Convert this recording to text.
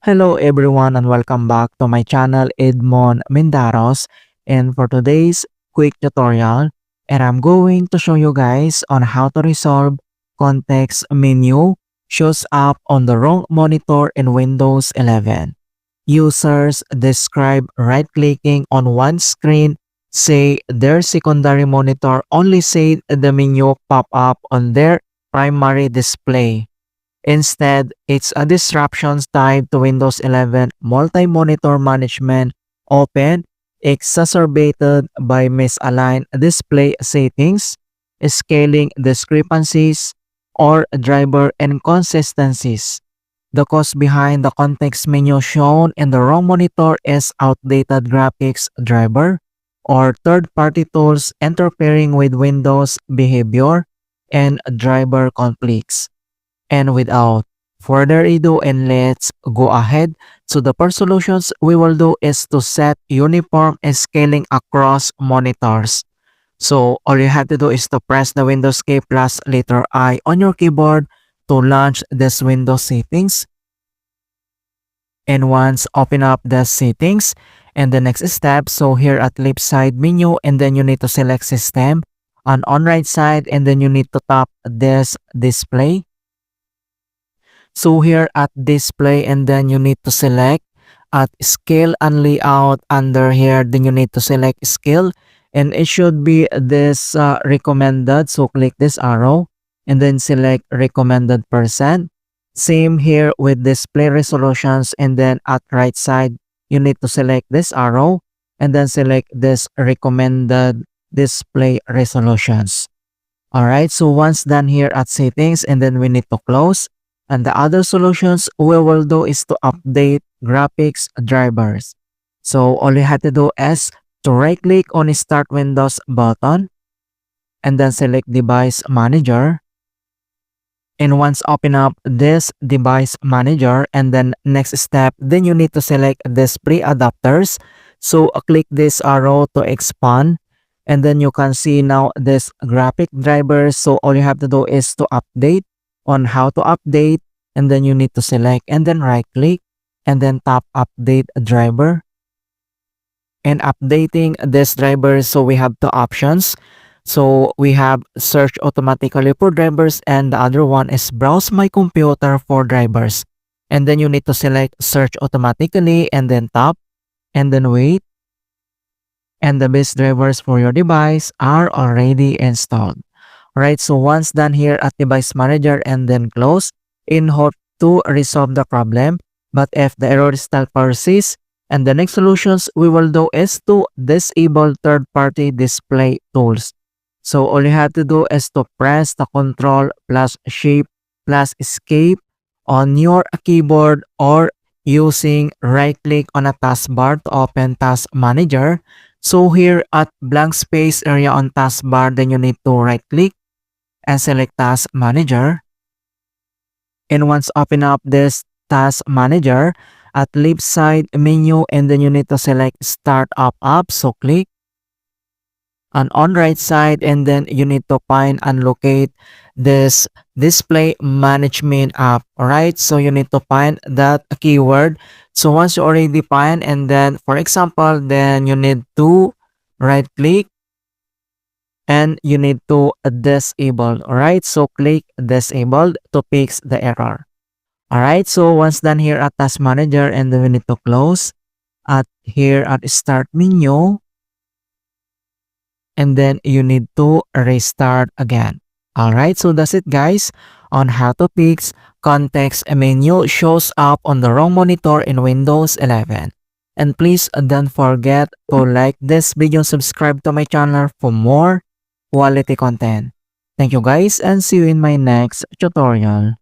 Hello everyone and welcome back to my channel Edmund Mindaros, and for today's quick tutorial, and I'm going to show you guys on how to resolve context menu shows up on the wrong monitor in Windows 11. Users describe right-clicking on one screen, say their secondary monitor only said the menu pop up on their primary display. Instead, it's a disruptions tied to Windows 11 multi-monitor management, often exacerbated by misaligned display settings, scaling discrepancies, or driver inconsistencies. The cause behind the context menu shown in the wrong monitor is outdated graphics driver or third-party tools interfering with Windows behavior and driver conflicts. And without further ado, and let's go ahead. So the first solutions we will do is to set uniform scaling across monitors. So all you have to do is to press the Windows key plus letter I on your keyboard to launch this Windows settings. And once open up the settings, and the next step, so here at left side menu, and then you need to select system on right side, and then you need to tap this display. So here at display, and then you need to select at scale and layout. Under here, then you need to select scale, and it should be this recommended. So click this arrow and then select recommended percent. Same here with display resolutions, and then at right side you need to select this arrow and then select this recommended display resolutions. Alright, so once done here at settings, and then we need to close. And the other solutions we will do is to update graphics drivers. So all you have to do is to right click on Start Windows button and then select Device Manager. And once open up this Device Manager, and then next step, then you need to select Display Adapters. So click this arrow to expand, and then you can see now this graphic driver. So all you have to do is to update on how to update, and then you need to select and then right click and then tap update driver. And updating this driver, so we have two options. So we have search automatically for drivers, and the other one is browse my computer for drivers. And then you need to select search automatically and then tap and then wait. And the best drivers for your device are already installed. Alright, so once done here at Device Manager and then close, in hope to resolve the problem. But if the error still persists, and the next solutions we will do is to disable third-party display tools. So all you have to do is to press the Control plus Shift plus Escape on your keyboard, or using right-click on a taskbar to open Task Manager. So here at blank space area on taskbar, then you need to right-click and select Task Manager. And once open up this Task Manager, at left side menu, and then you need to select Start Up App. So click. And on right side, and then you need to find and locate this Display Management app. Alright, so you need to find that keyword. So once you already find, and then for example, then you need to right click and you need to disable. Alright, so click disabled to fix the error. Alright, so once done here at Task Manager, and then we need to close at here at Start menu, and then you need to restart again. Alright, so that's it guys on how to fix context menu shows up on the wrong monitor in Windows 11. And please don't forget to like this video, subscribe to my channel for more quality content. Thank you guys, and see you in my next tutorial.